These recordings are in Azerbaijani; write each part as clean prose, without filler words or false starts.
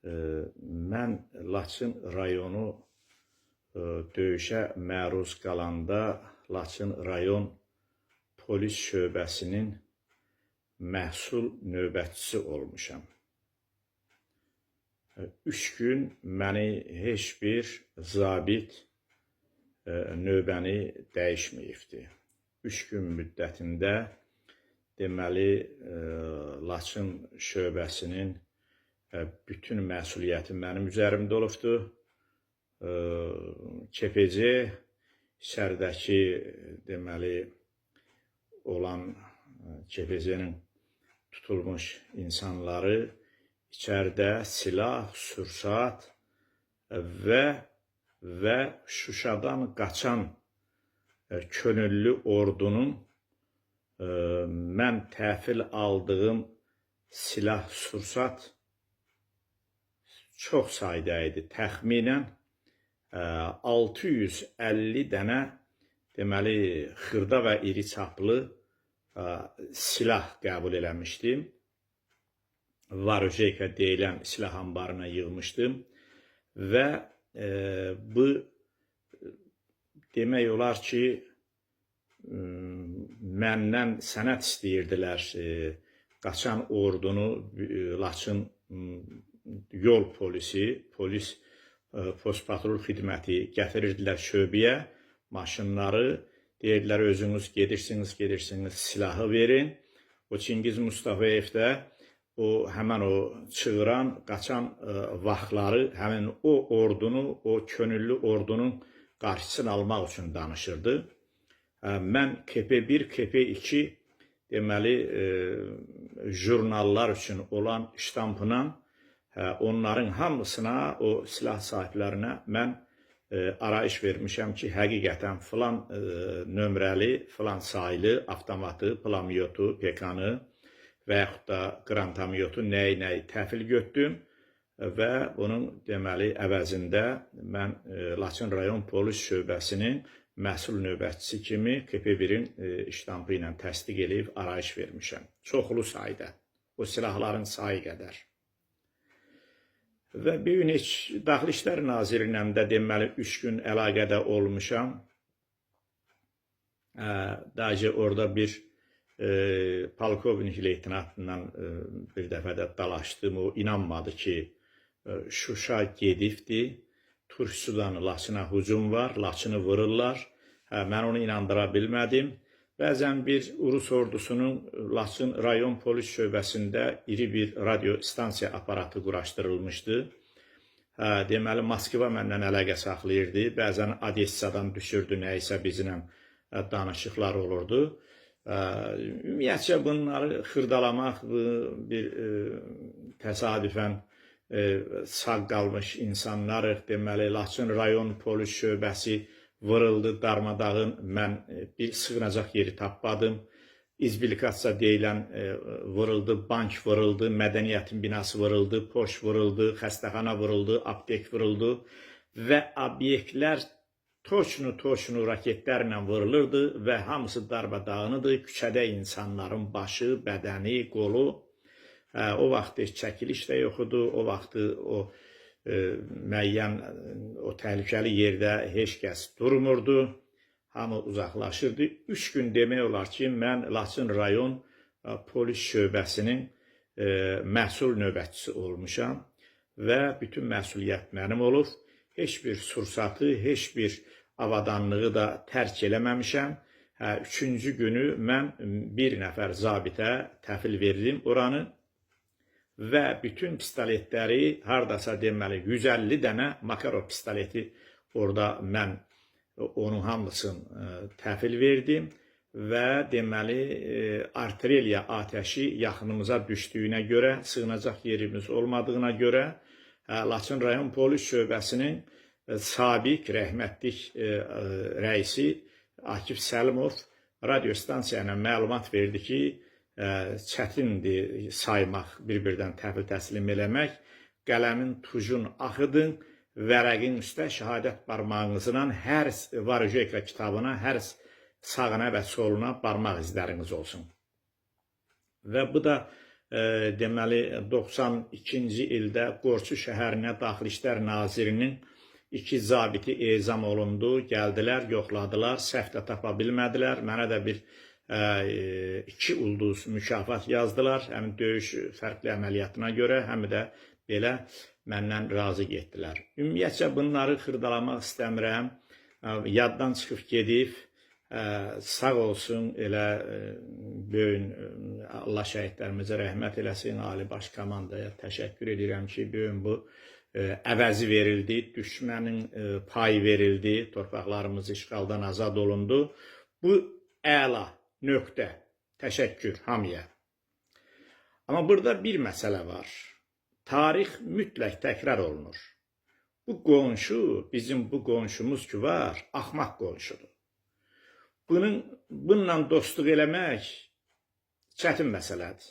Mən Laçın rayonu döyüşə məruz qalanda Laçın rayon polis şöbəsinin məhsul növbətçisi olmuşam. 3 gün məni heç bir zabit növbəni dəyişməyibdi. 3 gün müddətində deməli Laçın şöbəsinin bütün məsuliyyəti mənim üzərimdə olubdu. KPC içəridəki deməli olan KPC-nin tutulmuş insanları içəridə silah, sursat və Şuşadan qaçan könüllü ordunun mən təhvil aldığım silah, sursat çox sayda idi. Təxminən 650 dənə deməli xırda və iri çaplı silah qəbul eləmişdim. Varujeyka deyilən silah ambarına yığmışdım və bu demək olar ki, məndən sənəd istəyirdilər. Qaçan ordunu Laçın yol polisi, polis postpatrul xidməti gətirirdilər şöbəyə maşınları. Deyirdilər, özünüz gedirsiniz, silahı verin. O Çingiz Mustafayev də həmən o çığıran, qaçan vaxtları həmin o ordunu, o könüllü ordunun qarşısını almaq üçün danışırdı. Mən KP1, KP2 deməli jurnallar üçün olan ştampına onların hamısına, o silah sahiblərinə mən arayış vermişəm ki, həqiqətən filan nömrəli, filan saylı avtomatı, plamyotu, pekanı və yaxud da qrantamyotu nəyi təhvil götürdüm və bunun deməli əvəzində mən Laçın rayon polis şöbəsinin məhsul növbətçisi kimi KP1-in ştampı ilə təsdiq edib arayış vermişəm. Çoxlu sayda, o silahların sayı qədər. Və bir gün heç Daxili İşlər Nazirliyinə də deməli 3 gün əlaqədə olmuşam. Daha orada bir polkovnik leytenantla bir dəfə də dalaşdım. O inanmadı ki, Şuşa gedibdi. Turşudan Laçına hücum var, Laçını vururlar. Mən onu inandıra bilmədim. Bəzən bir Urus ordusunun Laçın rayon polis şöbəsində iri bir radio stansiya aparatı quraşdırılmışdı. Deməli, Moskva məndən əlaqə saxlayırdı. Bəzən Odessadan düşürdü, nəysə bizimlə danışıqlar olurdu. Ümumiyyətcə bunları xırdalamaq bir təsadüfən sağ qalmış insanlarıq. Deməli, Laçın rayon polis şöbəsi vuruldu, darmadağın, mən bir sığınacaq yeri tapmadım. İzbilikasiya deyilən vuruldu, bank vuruldu, mədəniyyətin binası vuruldu, poş vuruldu, xəstəxana vuruldu, aptek vuruldu və obyektlər toşnu raketlərlə vurulurdu və hamısı darmadağınıdır. Küçədə insanların başı, bədəni, qolu. O vaxt çəkiliş də yox idi, o vaxt o müəyyən, o təhlükəli yerdə heç kəs durmurdu, hamı uzaqlaşırdı. 3 gün demək olar ki, mən Laçın rayon polis şöbəsinin məhsul növbətçisi olmuşam və bütün məsuliyyət mənim olub. Heç bir sursatı, heç bir avadanlığı da tərk eləməmişəm. 3-cü günü mən bir nəfər zabitə təhvil verdim oranı. Və bütün pistoletləri hardasa deməli 150 dənə Makarov pistoleti orada mən onun hamısını təhvil verdim və deməli artilleriya atəşi yaxınımıza düşdüyünə görə, sığınacaq yerimiz olmadığına görə Laçın rayon polis şöbəsinin sabiq rəhmətlik rəisi Akif Səlimov radio stansiyana məlumat verdi ki, çətindir saymaq, bir-birdən təhvil təslim eləmək, qələmin tujun axıdın, vərəqin üstə şəhadət barmağınızla hər Varujeyka kitabına, hər sağına və soluna barmaq izləriniz olsun. Və bu da deməli 92-ci ildə Qorçu şəhərinə Daxili İşlər Nazirinin 2 zabiti ezam olundu, gəldilər, yoxladılar, səhv də tapa bilmədilər. Mənə də bir 2 ulduz mükafat yazdılar, həm döyüş fərqli əməliyyatına görə, həm də belə məndən razı getdilər. Ümumiyyətcə bunları xırdalamaq istəmirəm, yaddan çıxıb gedib. Sağ olsun, elə böyün Allah şəhidlərimizə rəhmət eləsin, Ali Baş Komandaya təşəkkür edirəm ki, böyün bu əvəzi verildi, düşmənin payı verildi, torpaqlarımız işğaldan azad olundu. Bu əla, nöqtə, təşəkkür hamıya. Amma burada bir məsələ var. Tarix mütləq təkrar olunur. Bu qonşu, bizim bu qonşumuz ki var, axmaq qonşudur. Bununla dostluq eləmək çətin məsələdir.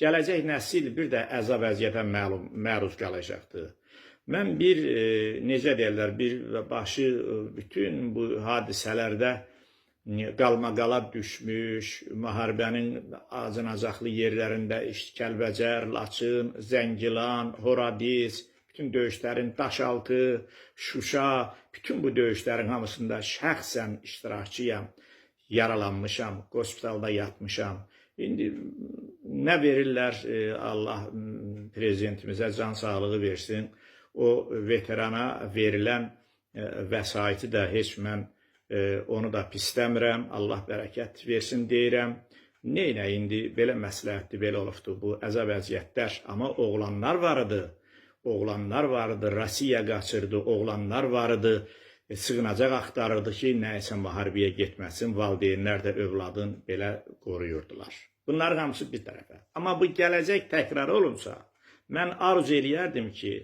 Gələcək nəsil bir də əzab əziyyətə məruz qalacaqdır. Mən necə deyirlər, bir başı bütün bu hadisələrdə qalmaqala düşmüş, müharibənin acınacaqlı yerlərində Kəlbəcər, Laçın, Zəngilan, Horadiz, bütün döyüşlərin Daşaltı, Şuşa, bütün bu döyüşlərin hamısında şəxsən iştirakçıyam, yaralanmışam, hospitalda yatmışam. İndi nə verirlər, Allah prezidentimizə can sağlığı versin, o veterana verilən vəsaiti də heç mən onu da pisləmirəm, Allah bərəkət versin deyirəm. Neynə indi belə məsləhətdir, belə olubdur bu əzab əziyyətlər, amma oğlanlar vardı. Oğlanlar vardı, Rusiya qaçırdı, oğlanlar vardı, sığınacaq axtarırdı ki, nəyəsə müharibəyə getməsin, valideynlər də övladın belə qoruyurdular. Bunların hamısı bir tərəfə. Amma bu gələcək təkrar olunsa, mən arzu eləyərdim ki,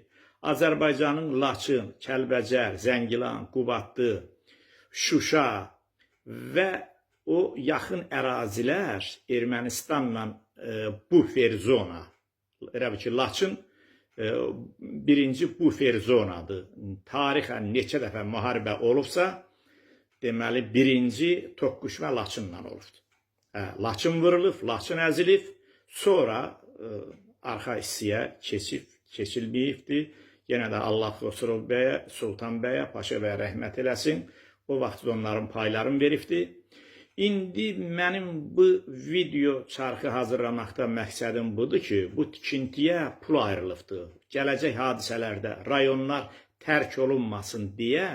Azərbaycanın Laçın, Kəlbəcər, Zəngilan, Qubadlı, Şuşa və o yaxın ərazilər Ermənistanla bufer zona, elə ki, Laçın birinci bufer zonadır. Tarixən neçə dəfə müharibə olubsa, deməli birinci toqquşma Laçınla olubdur. Laçın vurulub, Laçın əzilib, sonra arxa hissəyə keçilməyibdir. Yenə də Allah Xosrov bəyə, Sultan bəyə, Paşa bəyə rəhmət eləsin. O vaxt onların paylarını veribdir. İndi mənim bu video çarxı hazırlamaqda məqsədim budur ki, bu tikintiyə pul ayrılıbdır. Gələcək hadisələrdə rayonlar tərk olunmasın deyə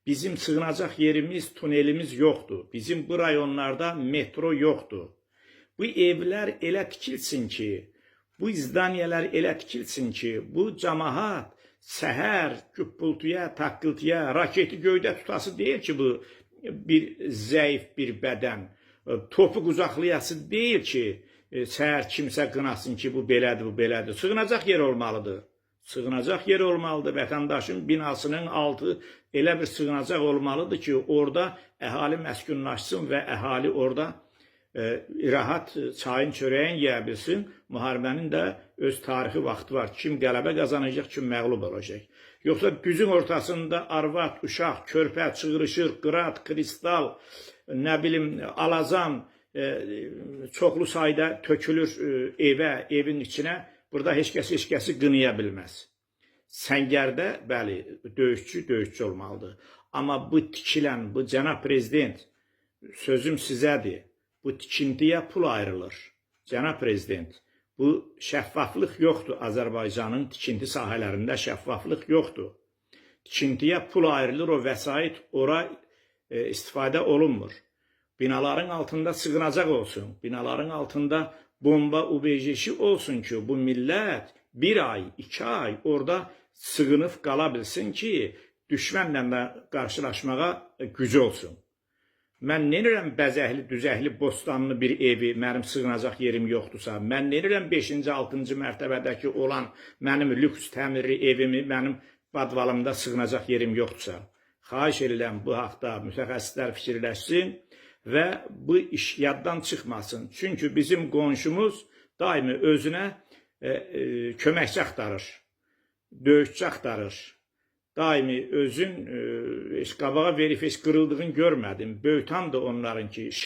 bizim sığınacaq yerimiz, tunelimiz yoxdur. Bizim bu rayonlarda metro yoxdur. Bu evlər elə tikilsin ki, bu izdaniyələr elə tikilsin ki, bu cəmaət səhər güppultuya, taqqıltıya, raketi göydə tutası deyil ki, bu bir zəif bir bədən, topuq uzaqlayası deyil ki, səhər kimsə qınasın ki, bu belədir, bu belədir. Sığınacaq yer olmalıdır. Sığınacaq yer olmalıdır. Vətəndaşın binasının altı elə bir sığınacaq olmalıdır ki, orada əhali məskunlaşsın və əhali orada rahat çayın çörəyin yeyə bilsin. Müharibənin də öz tarixi vaxtı var. Kim qələbə qazanacaq, kim məğlub olacaq. Yoxsa düzün ortasında arvad, uşaq, körpə çığırışır, qırat, kristal, nə bilim, alazan çoxlu sayda tökülür evə, evin içinə. Burada heç kəsi qınaya bilməz. Səngərdə, bəli, döyüşçü olmalıdır. Amma bu tikilən, bu cənab prezident, sözüm sizədir, bu tikintiyə pul ayrılır. Cənab prezident, bu şəffaflıq yoxdur. Azərbaycanın tikinti sahələrində şəffaflıq yoxdur. Tikintiyə pul ayrılır, o vəsait ora istifadə olunmur. Binaların altında sığınacaq olsun, binaların altında bomba UBJ'si olsun ki, bu millət bir ay, 2 ay orada sığınıb qala bilsin ki, düşmənlə də qarşılaşmağa gücü olsun. Mən neynirəm bəzəkli, düzəkli, bostanlı bir evi, mənim sığınacaq yerim yoxdursa, mən neynirəm 5-ci, 6-cı mərtəbədəki olan mənim lüks təmirli evimi, mənim badvalımda sığınacaq yerim yoxdursa. Xahiş edirəm bu haqda mütəxəssislər fikirləşsin və bu iş yaddan çıxmasın. Çünki bizim qonşumuz daimi özünə köməkçi axtarır, döyüşçü axtarır. Daimi özün qabağa verib heç qırıldığını görmədim. Böyütan da onların ki,